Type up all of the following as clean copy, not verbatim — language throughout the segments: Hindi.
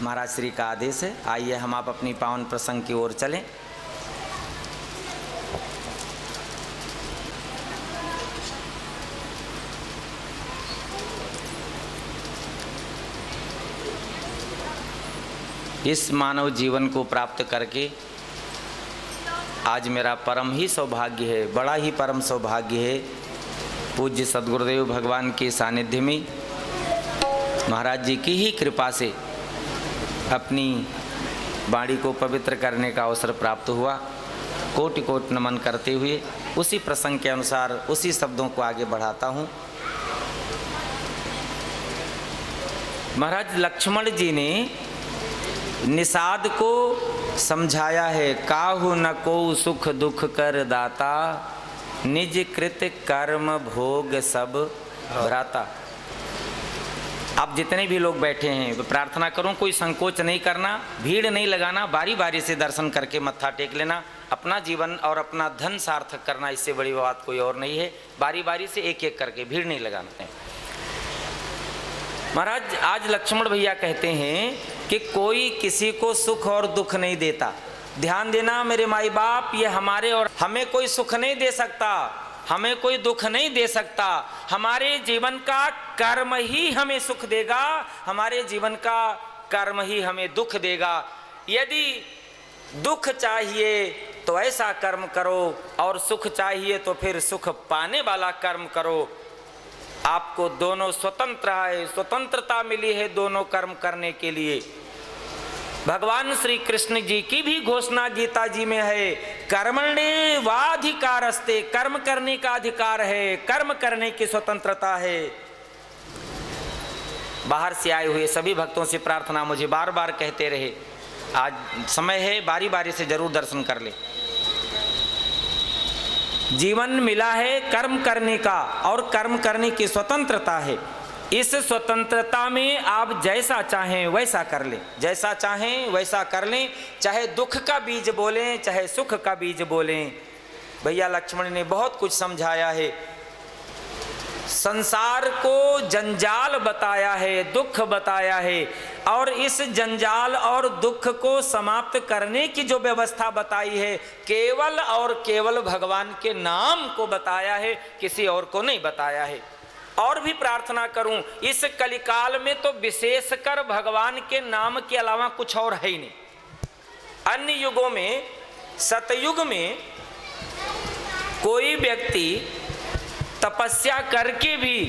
महाराज श्री का आदेश है। आइए हम आप अपनी पावन प्रसंग की ओर चलें। इस मानव जीवन को प्राप्त करके आज मेरा परम ही सौभाग्य है, बड़ा ही परम सौभाग्य है, पूज्य सद्गुरुदेव भगवान के सानिध्य में महाराज जी की ही कृपा से अपनी वाणी को पवित्र करने का अवसर प्राप्त हुआ। कोटि कोटि नमन करते हुए उसी प्रसंग के अनुसार उसी शब्दों को आगे बढ़ाता हूँ। महाराज लक्ष्मण जी ने निषाद को समझाया है, काहु न को सुख दुख कर दाता, निज कृत कर्म भोग सब भ्राता। आप जितने भी लोग बैठे हैं प्रार्थना करूं, कोई संकोच नहीं करना, भीड़ नहीं लगाना, बारी बारी से दर्शन करके मत्था टेक लेना। अपना जीवन और अपना धन सार्थक करना, इससे बड़ी बात कोई और नहीं है। बारी बारी से एक एक करके, भीड़ नहीं लगाते हैं। महाराज आज लक्ष्मण भैया कहते हैं कि कोई किसी को सुख और दुख नहीं देता। ध्यान देना मेरे माई बाप, ये हमारे और हमें कोई सुख नहीं दे सकता, हमें कोई दुख नहीं दे सकता। हमारे जीवन का कर्म ही हमें सुख देगा, हमारे जीवन का कर्म ही हमें दुख देगा। यदि दुख चाहिए तो ऐसा कर्म करो और सुख चाहिए तो फिर सुख पाने वाला कर्म करो। आपको दोनों स्वतंत्र है, स्वतंत्रता मिली है दोनों कर्म करने के लिए। भगवान श्री कृष्ण जी की भी घोषणा गीता जी में है, कर्मण्येवाधिकारस्ते, कर्म करने का अधिकार है, कर्म करने की स्वतंत्रता है। बाहर से आए हुए सभी भक्तों से प्रार्थना, मुझे बार बार कहते रहे, आज समय है बारी बारी से जरूर दर्शन कर ले। जीवन मिला है कर्म करने का और कर्म करने की स्वतंत्रता है। इस स्वतंत्रता में आप जैसा चाहें वैसा कर लें, जैसा चाहें वैसा कर लें, चाहे दुख का बीज बोलें चाहे सुख का बीज बोलें। भैया लक्ष्मण ने बहुत कुछ समझाया है, संसार को जंजाल बताया है, दुख बताया है, और इस जंजाल और दुख को समाप्त करने की जो व्यवस्था बताई है केवल और केवल भगवान के नाम को बताया है, किसी और को नहीं बताया है। और भी प्रार्थना करूं, इस कलिकाल में तो विशेषकर भगवान के नाम के अलावा कुछ और है ही नहीं। अन्य युगों में, सतयुग में कोई व्यक्ति तपस्या करके भी,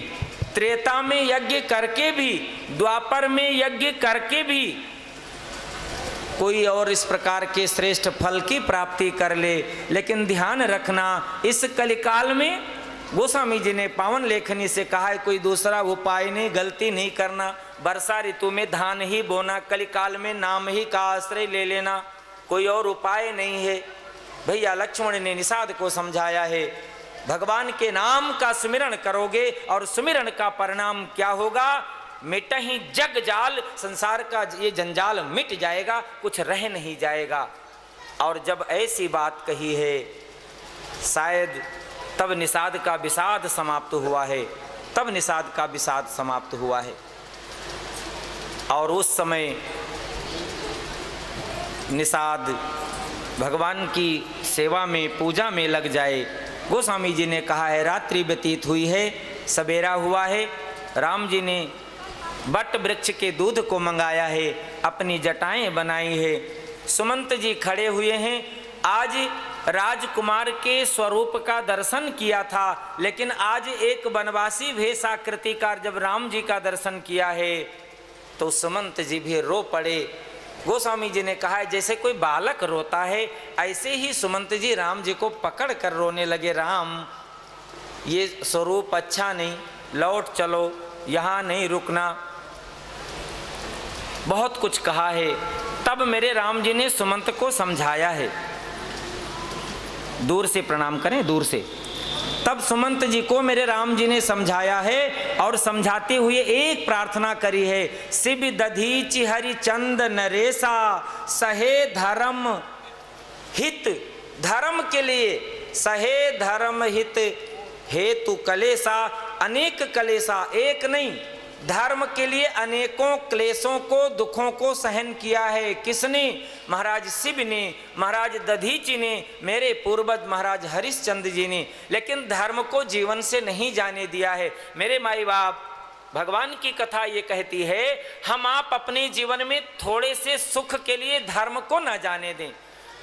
त्रेता में यज्ञ करके भी, द्वापर में यज्ञ करके भी कोई और इस प्रकार के श्रेष्ठ फल की प्राप्ति कर ले। लेकिन ध्यान रखना, इस कलिकाल में गोस्वामी जी ने पावन लेखनी से कहा है, कोई दूसरा उपाय नहीं, गलती नहीं करना। वर्षा ऋतु में धान ही बोना, कलिकाल में नाम ही का आश्रय ले लेना, कोई और उपाय नहीं है। भैया लक्ष्मण ने निषाद को समझाया है, भगवान के नाम का सुमिरन करोगे और सुमिरन का परिणाम क्या होगा, मिटहि जग जाल, संसार का ये जंजाल मिट जाएगा, कुछ रह नहीं जाएगा। और जब ऐसी बात कही है, शायद तब निषाद का विषाद समाप्त हुआ है, तब निषाद का विषाद समाप्त हुआ है। और उस समय निषाद भगवान की सेवा में, पूजा में लग जाए। गोस्वामी जी ने कहा है, रात्रि व्यतीत हुई है, सवेरा हुआ है, राम जी ने बट वृक्ष के दूध को मंगाया है, अपनी जटाएं बनाई है, सुमंत जी खड़े हुए हैं। आज राजकुमार के स्वरूप का दर्शन किया था, लेकिन आज एक वनवासी भेषाकृतिकार जब राम जी का दर्शन किया है तो सुमंत जी भी रो पड़े। गोस्वामी जी ने कहा है, जैसे कोई बालक रोता है ऐसे ही सुमंत जी राम जी को पकड़ कर रोने लगे, राम ये स्वरूप अच्छा नहीं, लौट चलो, यहाँ नहीं रुकना। बहुत कुछ कहा है। तब मेरे राम जी ने सुमंत को समझाया है, दूर से प्रणाम करें, दूर से। तब सुमंत जी को मेरे राम जी ने समझाया है और समझाते हुए एक प्रार्थना करी है, शिव दधीचि हरिचंद नरेशा, सहे धर्म हित, धर्म के लिए सहे धर्म हित हेतु कलेशा, अनेक कलेशा, एक नहीं धर्म के लिए अनेकों क्लेशों को, दुखों को सहन किया है। किसने? महाराज शिव ने, महाराज दधीचि ने, मेरे पूर्वज महाराज हरिश्चंद्र जी ने। लेकिन धर्म को जीवन से नहीं जाने दिया है। मेरे माई बाप, भगवान की कथा ये कहती है, हम आप अपने जीवन में थोड़े से सुख के लिए धर्म को ना जाने दें,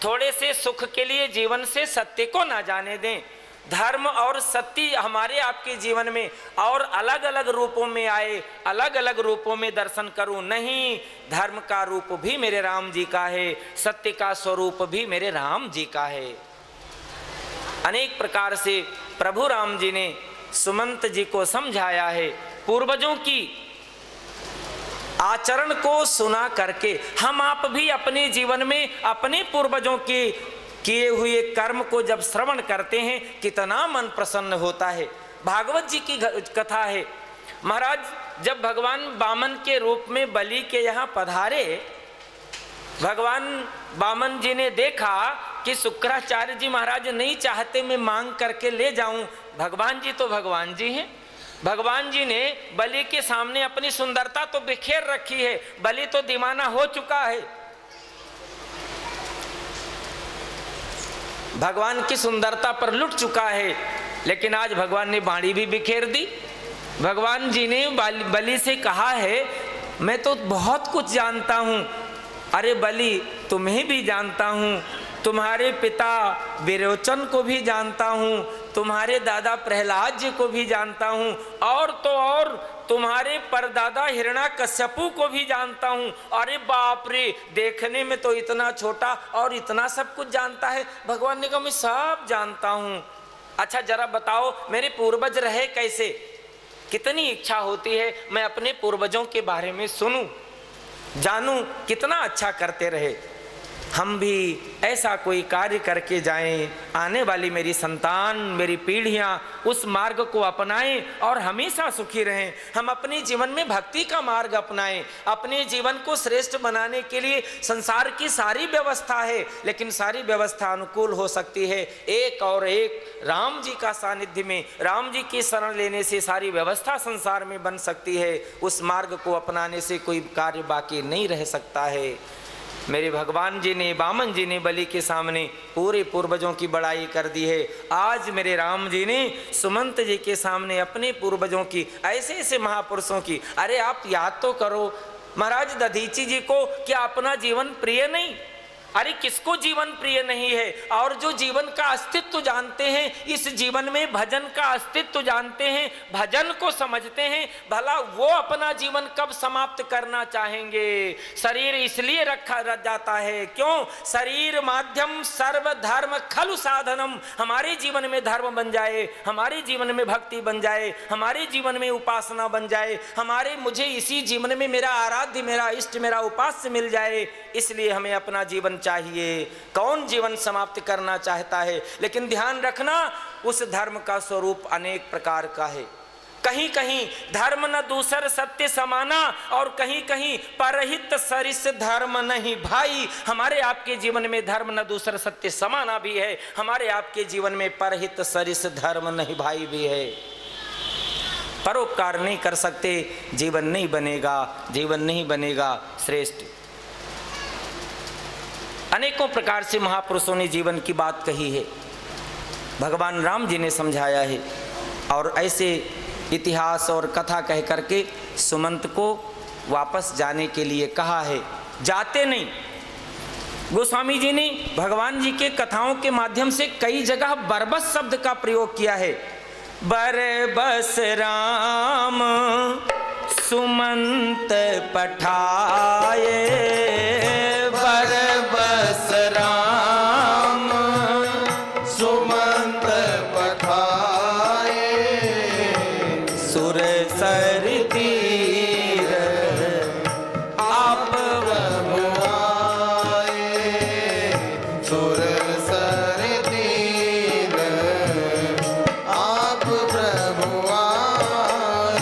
थोड़े से सुख के लिए जीवन से सत्य को ना जाने दें। धर्म और सत्य हमारे आपके जीवन में और अलग अलग रूपों में आए, अलग अलग रूपों में दर्शन करूं, नहीं, धर्म का रूप भी मेरे राम जी का है, सत्य का स्वरूप भी मेरे राम जी का है। अनेक प्रकार से प्रभु राम जी ने सुमंत जी को समझाया है। पूर्वजों की आचरण को सुना करके हम आप भी अपने जीवन में अपने पूर्वजों के किए हुए कर्म को जब श्रवण करते हैं, कितना मन प्रसन्न होता है। भागवत जी की कथा है, महाराज जब भगवान वामन के रूप में बलि के यहाँ पधारे, भगवान वामन जी ने देखा कि शुक्राचार्य जी महाराज नहीं चाहते मैं मांग करके ले जाऊं। भगवान जी तो भगवान जी हैं। भगवान जी ने बलि के सामने अपनी सुंदरता तो बिखेर रखी है, बलि तो दीवाना हो चुका है, भगवान की सुंदरता पर लुट चुका है। लेकिन आज भगवान ने बाणी भी बिखेर दी। भगवान जी ने बलि से कहा है, मैं तो बहुत कुछ जानता हूं। अरे बलि, तुम्हें भी जानता हूं, तुम्हारे पिता विरोचन को भी जानता हूं, तुम्हारे दादा प्रहलाद जी को भी जानता हूं, और तो और तुम्हारे परदादा हिरण्याकश्यपु को भी जानता हूं। अरे बाप रे, देखने में तो इतना छोटा और इतना सब कुछ जानता है। भगवान ने कहा मैं सब जानता हूं। अच्छा जरा बताओ मेरे पूर्वज रहे कैसे? कितनी इच्छा होती है मैं अपने पूर्वजों के बारे में सुनूं, जानूं कितना अच्छा करते रहे। हम भी ऐसा कोई कार्य करके जाएं, आने वाली मेरी संतान, मेरी पीढ़ियां उस मार्ग को अपनाएं और हमेशा सुखी रहें। हम अपने जीवन में भक्ति का मार्ग अपनाएं। अपने जीवन को श्रेष्ठ बनाने के लिए संसार की सारी व्यवस्था है, लेकिन सारी व्यवस्था अनुकूल हो सकती है एक और एक राम जी का सानिध्य में, राम जी की शरण लेने से सारी व्यवस्था संसार में बन सकती है। उस मार्ग को अपनाने से कोई कार्य बाकी नहीं रह सकता है। मेरे भगवान जी ने, वामन जी ने बलि के सामने पूरे पूर्वजों की बड़ाई कर दी है। आज मेरे राम जी ने सुमंत जी के सामने अपने पूर्वजों की, ऐसे ऐसे महापुरुषों की, अरे आप याद तो करो महाराज दधीचि जी को, क्या अपना जीवन प्रिय नहीं? अरे किसको जीवन प्रिय नहीं है? और जो जीवन का अस्तित्व जानते हैं, इस जीवन में भजन का अस्तित्व जानते हैं, भजन को समझते हैं, भला वो अपना जीवन कब समाप्त करना चाहेंगे? शरीर इसलिए रखा जाता है, क्यों? शरीर माध्यम सर्व धर्म खलु साधनम। हमारे जीवन में धर्म बन जाए, हमारे जीवन में भक्ति बन जाए, हमारे जीवन में उपासना बन जाए, मुझे इसी जीवन में मेरा आराध्य, मेरा इष्ट, मेरा उपास्य मिल जाए। इसलिए हमें अपना जीवन चाहिए। कौन जीवन समाप्त करना चाहता है? लेकिन ध्यान रखना, उस धर्म का स्वरूप अनेक प्रकार का है। कहीं कहीं धर्म न दूसर सत्य समाना, और कहीं कहीं परहित सरिस धर्म नहीं भाई। हमारे आपके जीवन में धर्म न दूसर सत्य समाना भी है, हमारे आपके जीवन में परहित सरिस धर्म नहीं भाई भी है। परोपकार नहीं कर सकते, जीवन नहीं बनेगा, जीवन नहीं बनेगा श्रेष्ठ। अनेकों प्रकार से महापुरुषों ने जीवन की बात कही है, भगवान राम जी ने समझाया है, और ऐसे इतिहास और कथा कह करके सुमंत को वापस जाने के लिए कहा है। जाते नहीं। गोस्वामी जी ने भगवान जी के कथाओं के माध्यम से कई जगह बरबस शब्द का प्रयोग किया है। बरबस राम सुमंत पठाए, बरबस राम सुमंत पठाए, सुर सर तीर आप प्रभु आए, सुर सर तीर आप प्रभु आए।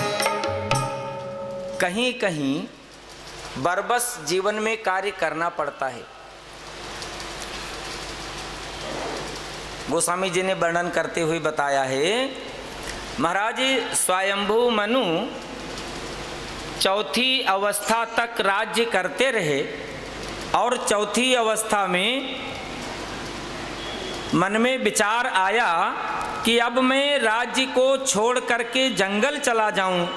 कहीं कहीं बरबस जीवन में कार्य करना पड़ता है। गोस्वामी जी ने वर्णन करते हुए बताया है, महाराज स्वयंभू मनु चौथी अवस्था तक राज्य करते रहे और चौथी अवस्था में मन में विचार आया कि अब मैं राज्य को छोड़ करके जंगल चला जाऊं,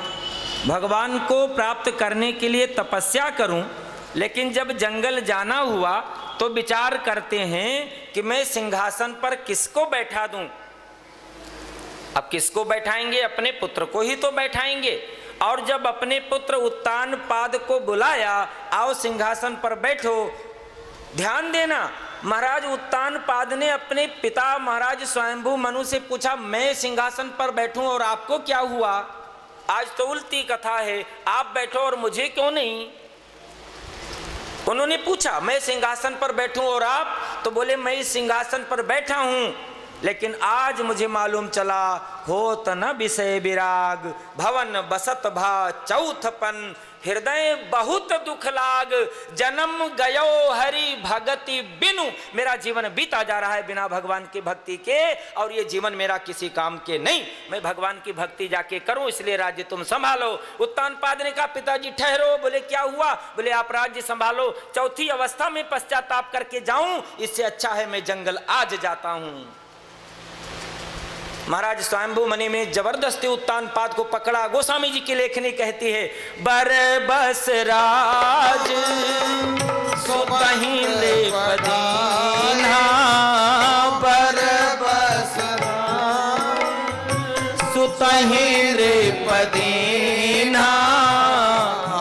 भगवान को प्राप्त करने के लिए तपस्या करूं। लेकिन जब जंगल जाना हुआ तो विचार करते हैं कि मैं सिंहासन पर किसको बैठा दूं। अब किसको बैठाएंगे? अपने पुत्र को ही तो बैठाएंगे। और जब अपने पुत्र उत्तानपाद को बुलाया, आओ सिंहासन पर बैठो। ध्यान देना, महाराज उत्तानपाद ने अपने पिता महाराज स्वयंभू मनु से पूछा, मैं सिंहासन पर बैठूं और आपको क्या हुआ? आज तो उल्टी कथा है, आप बैठो और मुझे क्यों नहीं? उन्होंने पूछा, मैं सिंहासन पर बैठूं और आप? तो बोले, मैं इस सिंहासन पर बैठा हूं, लेकिन आज मुझे मालूम चला होत न विषय विराग, भवन बसत भा चौथपन, हृदय बहुत दुख लाग, जन्म गयो हरि भगति बिनु। मेरा जीवन बीता जा रहा है बिना भगवान की भक्ति के, और ये जीवन मेरा किसी काम के नहीं। मैं भगवान की भक्ति जाके करूं, इसलिए राज्य तुम संभालो। उत्तानपाद ने कहा, पिताजी ठहरो। बोले, क्या हुआ? बोले, आप राज्य संभालो, चौथी अवस्था में पश्चाताप करके जाऊं, इससे अच्छा है मैं जंगल आज जाता हूं। महाराज स्वयंभू मणि में जबरदस्ती उत्तानपाद को पकड़ा। गोस्वामी जी की लेखनी कहती है, बरबस राज सुतहि लेप दीन्हा, बरबस सुतहि लेप दीन्हा,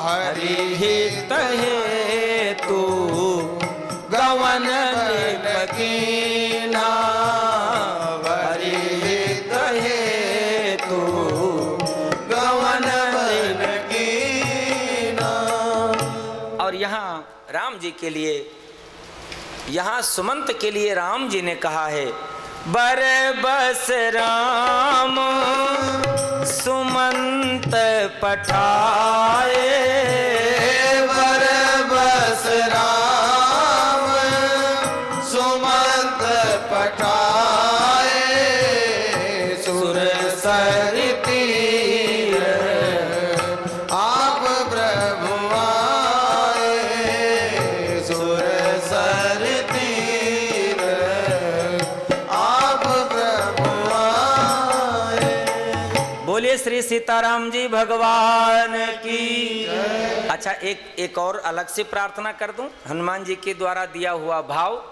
हरि हित हेतु गवन लेप कीन्हा, राम जी के लिए, यहां सुमंत के लिए राम जी ने कहा है, बरबस राम सुमंत पठाए, बरबस राम सुमंत पठाए, सुर सर तीर आप प्रभु श्री सीताराम जी भगवान की। अच्छा, एक और अलग से प्रार्थना कर दूं, हनुमान जी के द्वारा दिया हुआ भाव।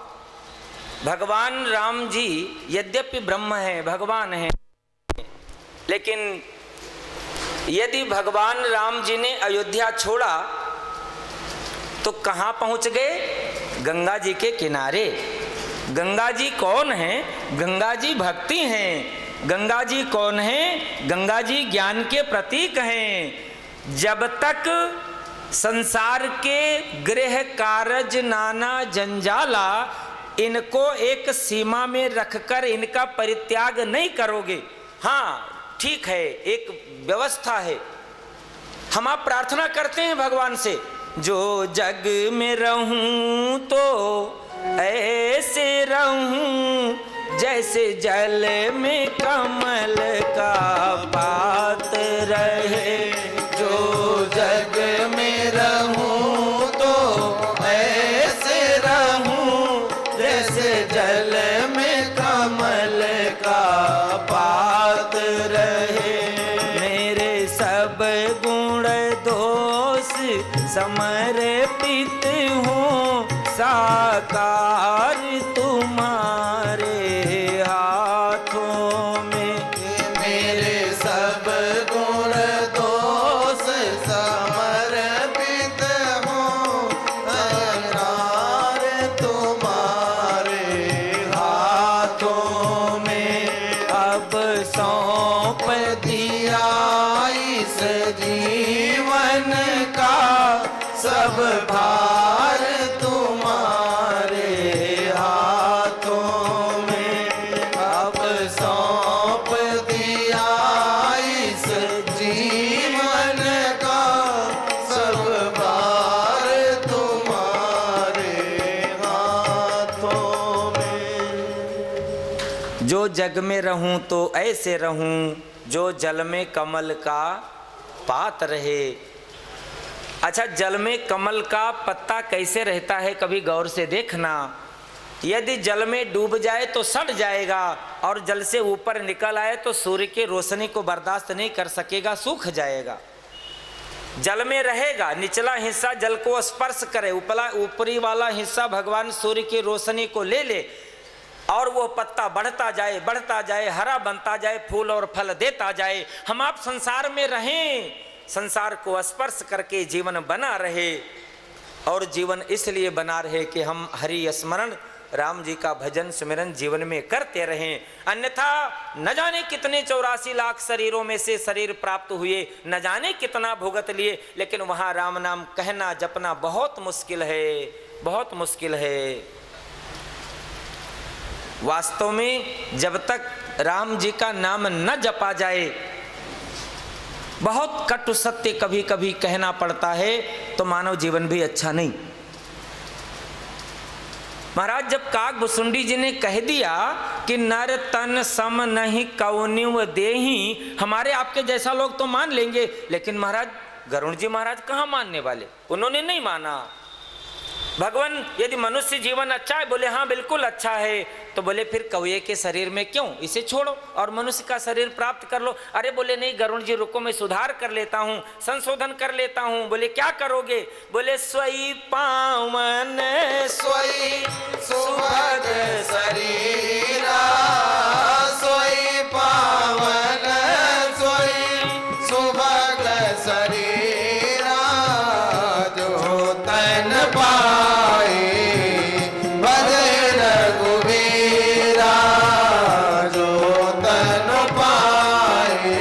भगवान राम जी यद्यपि ब्रह्म हैं, भगवान हैं, लेकिन यदि भगवान राम जी ने अयोध्या छोड़ा तो कहां पहुंच गए? गंगा जी के किनारे। गंगा जी कौन है? गंगा जी भक्ति हैं। गंगा जी कौन है? गंगा जी ज्ञान के प्रतीक हैं। जब तक संसार के गृह कार्य नाना जंजाला, इनको एक सीमा में रखकर इनका परित्याग नहीं करोगे, हाँ ठीक है, एक व्यवस्था है। हम आप प्रार्थना करते हैं भगवान से, जो जग में रहूं तो ऐसे रहूं जैसे जल में कमल का पात रहे, जो जग में रहूं तो ऐसे रहूं जैसे जल में कमल का पात रहे। मेरे सब गुण दोष समर्पित हूँ, साकार तुम्हारे हाथों में। मेरे सब गुण दोष समर्पित हूँ, साकार तुम्हारे हाथों में। अब सौंप दिया इस जीवन का सब भार तुम्हारे हाथों में। अब सौंप दिया इस जीवन का सब भार तुम्हारे हाथों में। जो जग में रहूं तो ऐसे रहूं, जो जल में कमल का पात रहे। अच्छा, जल में कमल का पत्ता कैसे रहता है कभी गौर से देखना। यदि जल में डूब जाए तो सड़ जाएगा, और जल से ऊपर निकल आए तो सूर्य की रोशनी को बर्दाश्त नहीं कर सकेगा, सूख जाएगा। जल में रहेगा, निचला हिस्सा जल को स्पर्श करे, ऊपरी वाला हिस्सा भगवान सूर्य की रोशनी को ले ले, और वो पत्ता बढ़ता जाए, हरा बनता जाए, फूल और फल देता जाए। हम आप संसार में रहें, संसार को स्पर्श करके जीवन बना रहे, और जीवन इसलिए बना रहे कि हम हरि स्मरण, राम जी का भजन सिमरन जीवन में करते रहें। अन्यथा न जाने कितने 84 लाख शरीरों में से शरीर प्राप्त हुए, न जाने कितना भुगत लिए, लेकिन वहाँ राम नाम कहना जपना बहुत मुश्किल है, बहुत मुश्किल है। वास्तव में जब तक राम जी का नाम न जपा जाए, बहुत कटु सत्य कभी कभी कहना पड़ता है, तो मानव जीवन भी अच्छा नहीं। महाराज, जब काग भुसुंडी जी ने कह दिया कि नर तन सम नहीं कौनिव देही, हमारे आपके जैसा लोग तो मान लेंगे, लेकिन महाराज गरुड़ जी महाराज कहाँ मानने वाले, उन्होंने नहीं माना। भगवान यदि मनुष्य जीवन अच्छा है, बोले हाँ बिल्कुल अच्छा है, तो बोले फिर कौए के शरीर में क्यों, इसे छोड़ो और मनुष्य का शरीर प्राप्त कर लो। अरे बोले नहीं गरुड़ जी रुको, मैं सुधार कर लेता हूँ, संशोधन कर लेता हूँ। बोले क्या करोगे, बोले स्वई पावन सोई सुभग शरीरा, सोई पावन सोई सुभग शरीरा, जो तन पाए भजे रघुवीरा, जो तन पाए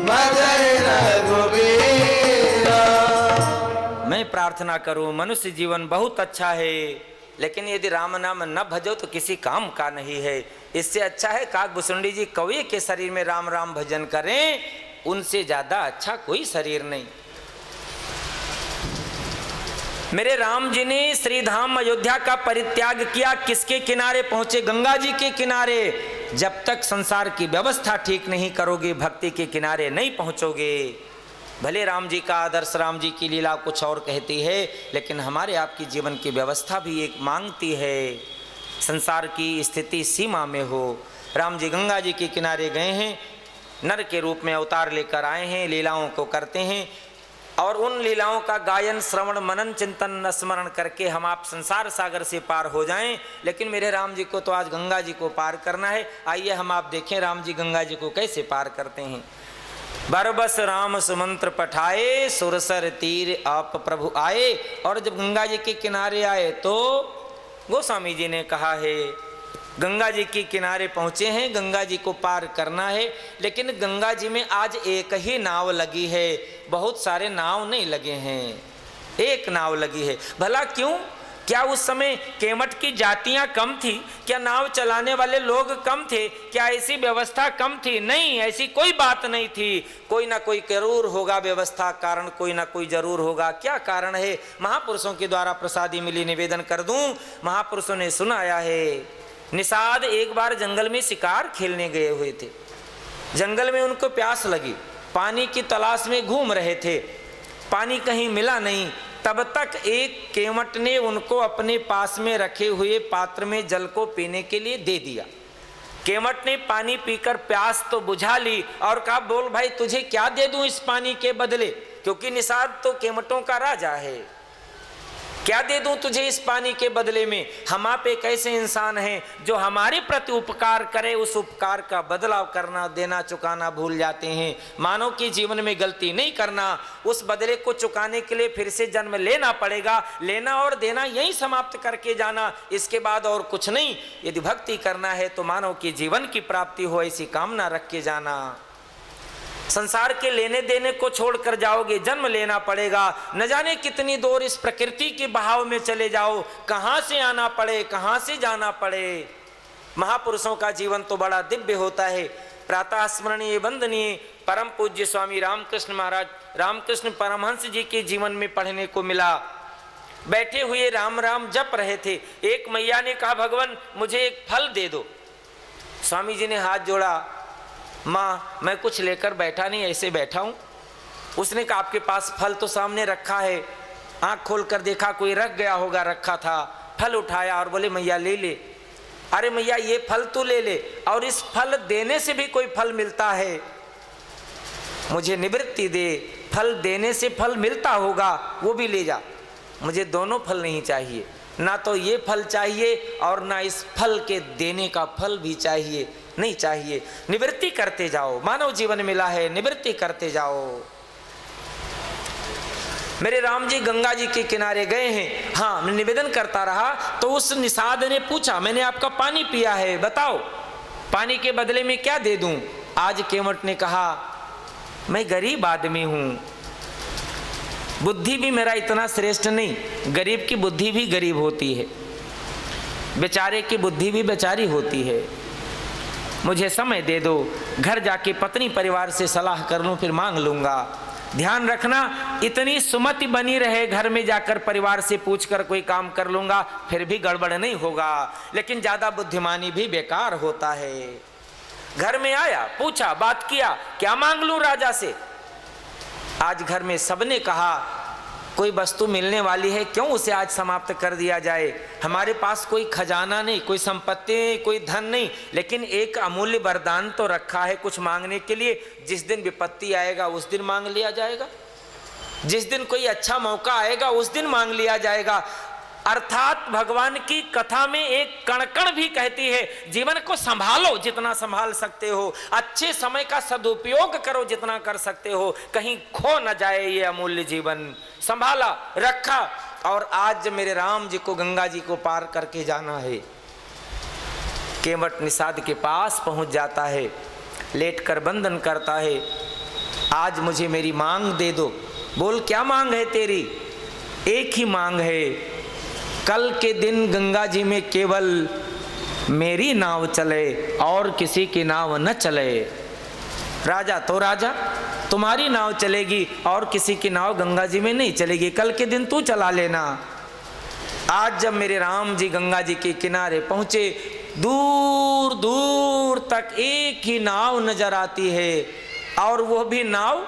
भजे रघुवीरा। मैं प्रार्थना करूं, मनुष्य जीवन बहुत अच्छा है, लेकिन यदि राम नाम न भजो तो किसी काम का नहीं है। इससे अच्छा है काग भुसुंडी जी कौए के शरीर में राम राम भजन करें, उनसे ज्यादा अच्छा कोई शरीर नहीं। मेरे राम जी ने श्री धाम अयोध्या का परित्याग किया, किसके किनारे पहुंचे, गंगा जी के किनारे। जब तक संसार की व्यवस्था ठीक नहीं करोगे, भक्ति के किनारे नहीं पहुंचोगे। भले राम जी का आदर्श, राम जी की लीला कुछ और कहती है, लेकिन हमारे आपकी जीवन की व्यवस्था भी एक मांगती है, संसार की स्थिति सीमा में हो। राम जी गंगा जी के किनारे गए हैं, नर के रूप में अवतार लेकर आए हैं, लीलाओं को करते हैं, और उन लीलाओं का गायन श्रवण मनन चिंतन स्मरण करके हम आप संसार सागर से पार हो जाएं। लेकिन मेरे राम जी को तो आज गंगा जी को पार करना है। आइए हम आप देखें राम जी गंगा जी को कैसे पार करते हैं। बरबस राम सुमंत्र पठाए, सुरसर तीर आप प्रभु आए। और जब गंगा जी के किनारे आए तो गोस्वामी जी ने कहा है, गंगा जी के किनारे पहुंचे हैं, गंगा जी को पार करना है, लेकिन गंगा जी में आज एक ही नाव लगी है, बहुत सारे नाव नहीं लगे हैं, एक नाव लगी है। भला क्यों? क्या उस समय केवट की जातियां कम थी? क्या नाव चलाने वाले लोग कम थे? क्या ऐसी व्यवस्था कम थी? नहीं, ऐसी कोई बात नहीं थी। कोई ना कोई जरूर होगा व्यवस्था, कारण कोई ना कोई जरूर होगा। क्या कारण है? महापुरुषों के द्वारा प्रसादी मिली, निवेदन कर दूं। महापुरुषों ने सुनाया है, निषाद एक बार जंगल में शिकार खेलने गए हुए थे। जंगल में उनको प्यास लगी, पानी की तलाश में घूम रहे थे, पानी कहीं मिला नहीं। तब तक एक केवट ने उनको अपने पास में रखे हुए पात्र में जल को पीने के लिए दे दिया। केवट ने पानी पीकर प्यास तो बुझा ली और कहा, बोल भाई तुझे क्या दे दूं इस पानी के बदले, क्योंकि निषाद तो केवटों का राजा है। क्या दे दूं तुझे इस पानी के बदले में? हम आप एक ऐसे इंसान हैं जो हमारे प्रति उपकार करे, उस उपकार का बदलाव करना, देना चुकाना भूल जाते हैं। मानव के जीवन में गलती नहीं करना, उस बदले को चुकाने के लिए फिर से जन्म लेना पड़ेगा। लेना और देना यही समाप्त करके जाना, इसके बाद और कुछ नहीं। यदि भक्ति करना है तो मानव के जीवन की प्राप्ति हो, ऐसी कामना रख के जाना। संसार के लेने देने को छोड़कर जाओगे, जन्म लेना पड़ेगा। न जाने कितनी दूर इस प्रकृति के बहाव में चले जाओ, कहां से आना पड़े, कहां से जाना पड़े। महापुरुषों का जीवन तो बड़ा दिव्य होता है। प्रातः स्मरणीय वंदनीय परम पूज्य स्वामी रामकृष्ण महाराज, रामकृष्ण परमहंस जी के जीवन में पढ़ने को मिला। बैठे हुए राम राम जप रहे थे। एक मैया ने कहा, भगवान मुझे एक फल दे दो। स्वामी जी ने हाथ जोड़ा, माँ मैं कुछ लेकर बैठा नहीं, ऐसे बैठा हूँ। उसने कहा आपके पास फल तो सामने रखा है। आंख खोल कर देखा कोई रख गया होगा, रखा था। फल उठाया और बोले मैया ले ले। अरे मैया ये फल तू ले ले, और इस फल देने से भी कोई फल मिलता है, मुझे निवृत्ति दे, फल देने से फल मिलता होगा वो भी ले जा, मुझे दोनों फल नहीं चाहिए, ना तो ये फल चाहिए और ना इस फल के देने का फल भी चाहिए, नहीं चाहिए। निवृत्ति करते जाओ, मानव जीवन मिला है, निवृत्ति करते जाओ। मेरे राम जी गंगा जी के किनारे गए हैं। हाँ, मैं निवेदन करता रहा तो उस निषाद ने पूछा, मैंने आपका पानी पिया है, बताओ पानी के बदले में क्या दे दूं। आज केवट ने कहा मैं गरीब आदमी हूं, बुद्धि भी मेरा इतना श्रेष्ठ नहीं, गरीब की बुद्धि भी गरीब होती है, बेचारे की बुद्धि भी बेचारी होती है, मुझे समय दे दो, घर जाके पत्नी परिवार से सलाह कर लूं, फिर मांग लूंगा। ध्यान रखना, इतनी सुमति बनी रहे, घर में जाकर परिवार से पूछकर कोई काम कर लूंगा, फिर भी गड़बड़ नहीं होगा, लेकिन ज्यादा बुद्धिमानी भी बेकार होता है। घर में आया, पूछा, बात किया, क्या मांग लूं राजा से। आज घर में सबने कहा कोई वस्तु मिलने वाली है, क्यों उसे आज समाप्त कर दिया जाए, हमारे पास कोई खजाना नहीं, कोई संपत्ति नहीं, कोई धन नहीं, लेकिन एक अमूल्य वरदान तो रखा है कुछ मांगने के लिए, जिस दिन विपत्ति आएगा उस दिन मांग लिया जाएगा, जिस दिन कोई अच्छा मौका आएगा उस दिन मांग लिया जाएगा। अर्थात भगवान की कथा में एक कण कण भी कहती है, जीवन को संभालो जितना संभाल सकते हो, अच्छे समय का सदुपयोग करो जितना कर सकते हो, कहीं खो न जाए ये अमूल्य जीवन। संभाला, रखा, और आज मेरे राम जी को गंगा जी को पार करके जाना है। केवट निषाद के पास पहुंच जाता है, लेटकर बंधन करता है, आज मुझे मेरी मांग दे दो। बोल क्या मांग है तेरी। एक ही मांग है, कल के दिन गंगा जी में केवल मेरी नाव चले और किसी की नाव न चले। राजा तो राजा, तुम्हारी नाव चलेगी और किसी की नाव गंगा जी में नहीं चलेगी, कल के दिन तू चला लेना। आज जब मेरे राम जी गंगा जी के किनारे पहुंचे, दूर दूर तक एक ही नाव नजर आती है, और वो भी नाव,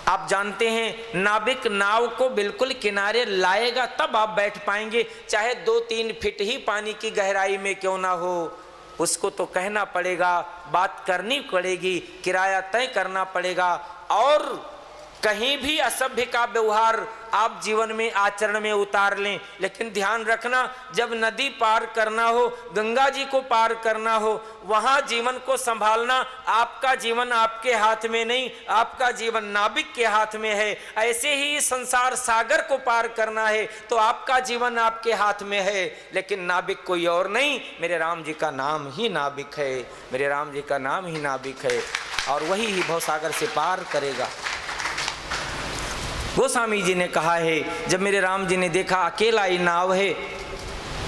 आप जानते हैं नाविक नाव को बिल्कुल किनारे लाएगा तब आप बैठ पाएंगे, चाहे 2-3 फीट ही पानी की गहराई में क्यों ना हो, उसको तो कहना पड़ेगा, बात करनी पड़ेगी, किराया तय करना पड़ेगा। और कहीं भी असभ्य का व्यवहार आप जीवन में आचरण में उतार लें, लेकिन ध्यान रखना, जब नदी पार करना हो, गंगा जी को पार करना हो, वहां जीवन को संभालना, आपका जीवन आपके हाथ में नहीं, आपका जीवन नाविक के हाथ में है। ऐसे ही संसार सागर को पार करना है तो आपका जीवन आपके हाथ में है, लेकिन नाविक कोई और नहीं, मेरे राम जी का नाम ही नाविक है, मेरे राम जी का नाम ही नाविक है, और वही ही भवसागर से पार करेगा। गोस्वामी जी ने कहा है, जब मेरे राम जी ने देखा अकेला ही नाव है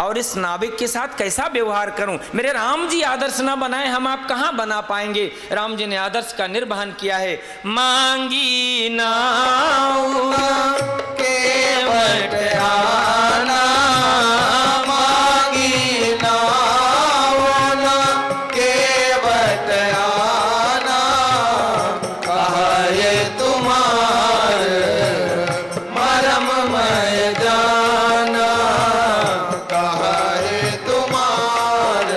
और इस नाविक के साथ कैसा व्यवहार करूं, मेरे राम जी आदर्श ना बनाए हम आप कहां बना पाएंगे। राम जी ने आदर्श का निर्वहन किया है। मांगी नाव केवट आना, मांगी नाव केवट आना, कहे तुम्हार मरम मैं जाना, कहे तुम्हार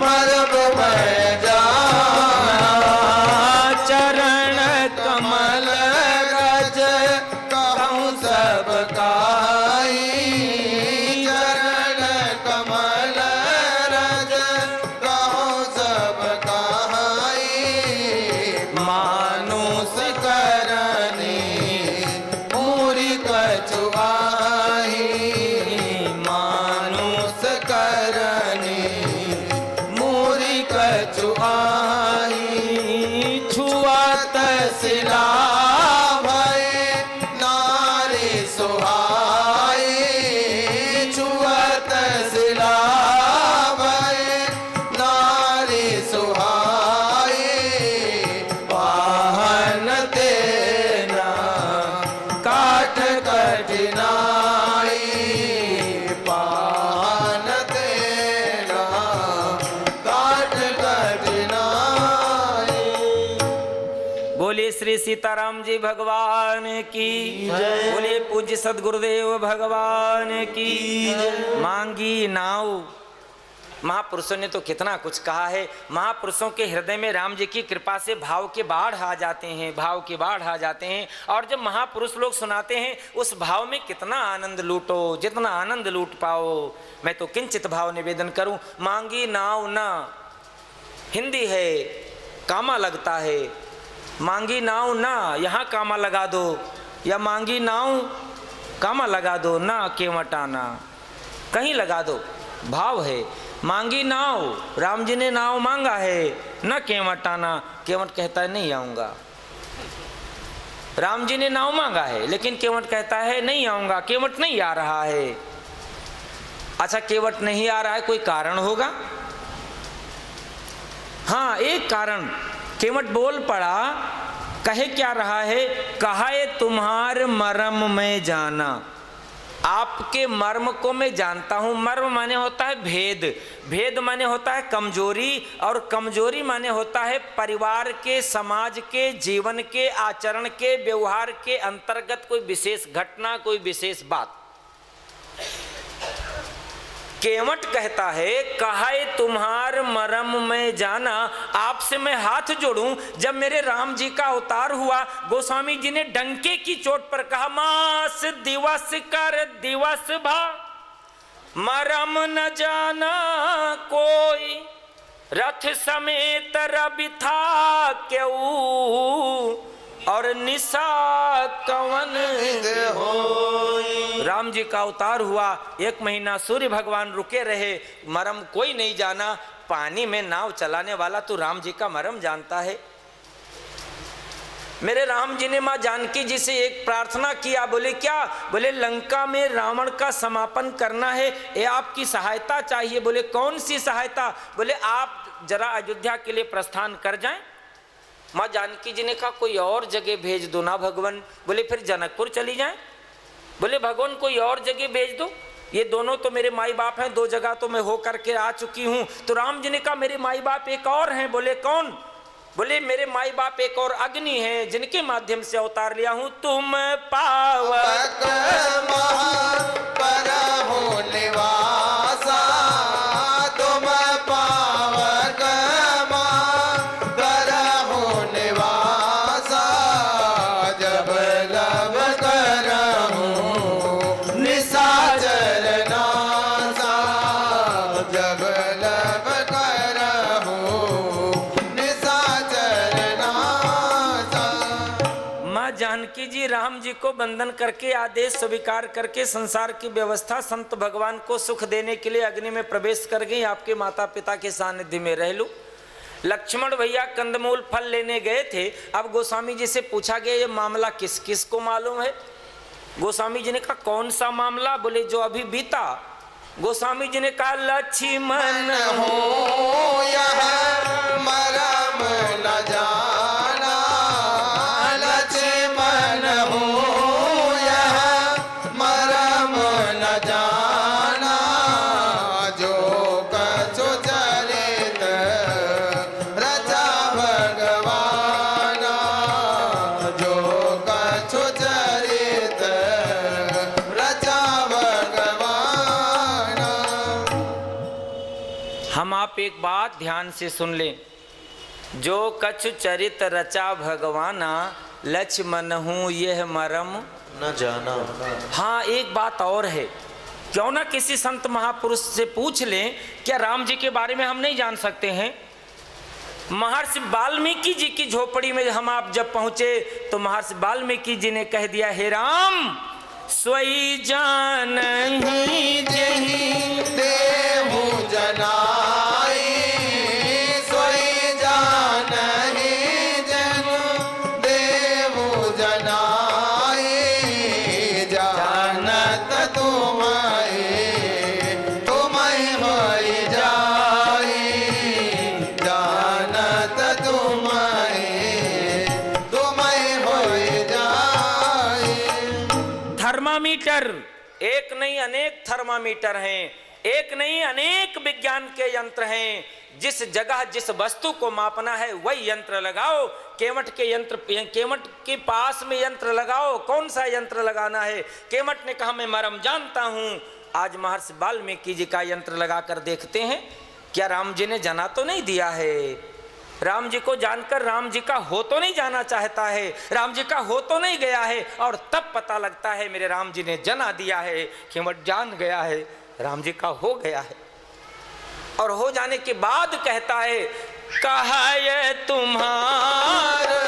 मरम मैं जाना, चरण कमल रज कहूँ सब काई, चरण कमल रज कहूँ सब काई, मानुष करनी मूरी कछुआई, मानुष करनी मूरी कछुआई, छुआत सिला भय नारी सुहाई, छुअत सिला भय नारी सुहाई, वाहन तेना काठ कठिनाई, वाहन तेना काठ कठिनाई। बोले श्री श्री सीताराम जी भगवान की बोलिए, पूज्य सदगुरुदेव भगवान की मांगी नाव। महापुरुषों ने तो कितना कुछ कहा है। महापुरुषों के हृदय में राम जी की कृपा से भाव के बाढ़ आ जाते हैं, भाव के बाढ़ आ जाते हैं। और जब महापुरुष लोग सुनाते हैं उस भाव में कितना आनंद लूटो, जितना आनंद लूट पाओ। मैं तो किंचित भाव निवेदन करूं, मांगी नाव ना हिंदी है, कामा लगता है। मांगी नाव ना यहाँ कामा लगा दो, या मांगी नाव कामा लगा दो, ना केवटाना कहीं लगा दो, भाव है। मांगी नाव, राम जी ने नाव मांगा है, न केवटाना, केवट कहता है नहीं आऊंगा। राम जी ने नाव मांगा है लेकिन केवट कहता है नहीं आऊंगा, केवट नहीं आ रहा है। अच्छा, केवट नहीं आ रहा है, कोई कारण होगा? हाँ, एक कारण। केवट बोल पड़ा, कहे क्या रहा है, कहा तुम्हार मरम में जाना, आपके मर्म को मैं जानता हूं। मर्म माने होता है भेद, भेद माने होता है कमजोरी, और कमजोरी माने होता है परिवार के, समाज के, जीवन के, आचरण के, व्यवहार के अंतर्गत कोई विशेष घटना, कोई विशेष बात। केवट कहता है, कहे तुम्हार मरम में जाना, आपसे मैं हाथ जोड़ूं। जब मेरे राम जी का अवतार हुआ, गोस्वामी जी ने डंके की चोट पर कहा, मास दिवस कर दिवस भा, मरम न जाना कोई, रथ समेत रवि था क्यों, और निशा कवन हो। राम जी का अवतार हुआ, 1 महीना सूर्य भगवान रुके रहे, मरम कोई नहीं जाना। पानी में नाव चलाने वाला तो राम जी का मरम जानता है। मेरे राम जी ने माँ जानकी जी से एक प्रार्थना किया, बोले क्या? बोले लंका में रावण का समापन करना है, ये आपकी सहायता चाहिए। बोले कौन सी सहायता? बोले आप जरा अयोध्या के लिए प्रस्थान कर जाएं। माँ जानकी जी ने कहा कोई और जगह भेज दो ना भगवान। बोले फिर जनकपुर चली जाएं। बोले भगवान कोई और जगह भेज दो, ये दोनों तो मेरे माई बाप हैं, 2 जगह तो मैं हो करके आ चुकी हूँ। तो राम जी ने कहा मेरे माई बाप एक और हैं। बोले कौन? बोले मेरे माई बाप एक और अग्नि हैं, जिनके माध्यम से अवतार लिया हूँ। तुम पावक पर हो निवासा, तुम पावक पर हो निवासा, जब लब करहूँ निशाचर नासा, जब लब करहूँ निशाचर नासा। माँ जानकी जी राम जी को बंधन करके आदेश स्वीकार करके संसार की व्यवस्था, संत भगवान को सुख देने के लिए अग्नि में प्रवेश कर गई। आपके माता पिता के सानिध्य में रह लूं। लक्ष्मण भैया कंदमूल फल लेने गए थे। अब गोस्वामी जी से पूछा गया ये मामला किस किस को मालूम है? गोस्वामी जी ने कहा कौन सा मामला? बोले जो अभी बीता। गोस्वामी जी ने कहा लक्ष्मण हो यह मरम न जाना, लक्ष्मण हो यह मरम न जाना, जो कछु चरित रचा भगवाना, जो कछु चरित रचा भगवाना। हम आप एक बात ध्यान से सुन लें। जो कछु चरित रचा भगवाना, लक्ष्मण हूँ यह मरम न जाना। हाँ, एक बात और है, क्यों ना किसी संत महापुरुष से पूछ लें, क्या राम जी के बारे में हम नहीं जान सकते हैं? महर्षि वाल्मीकि जी की झोपड़ी में हम आप जब पहुंचे तो महर्षि वाल्मीकि जी ने कह दिया, हे राम सोई जानहि जही देहु जनाई, सोई जानहि जनु देहु जनाई, जानत तुम्हें तुम्हें होई जाई, जानत तुम्हें तुम्हें होई जाई। थर्मामीटर, एक नहीं अनेक थर्मामीटर हैं, एक नहीं अनेक विज्ञान के यंत्र हैं। जिस जगह जिस वस्तु को मापना है वही यंत्र लगाओ। केवट के पास में यंत्र लगाओ। कौन सा यंत्र लगाना है? केवट ने कहा मैं मरम जानता हूं। आज महर्षि वाल्मीकि जी का यंत्र लगाकर देखते हैं, क्या राम जी ने जना तो नहीं दिया है? राम जी को जानकर राम जी का हो तो नहीं जाना चाहता है, राम जी का हो तो नहीं गया है, और तब पता लगता है मेरे राम जी ने जना दिया है। केवट जान गया है राम जी का हो गया है, और हो जाने के बाद कहता है कहा ये तुम्हारा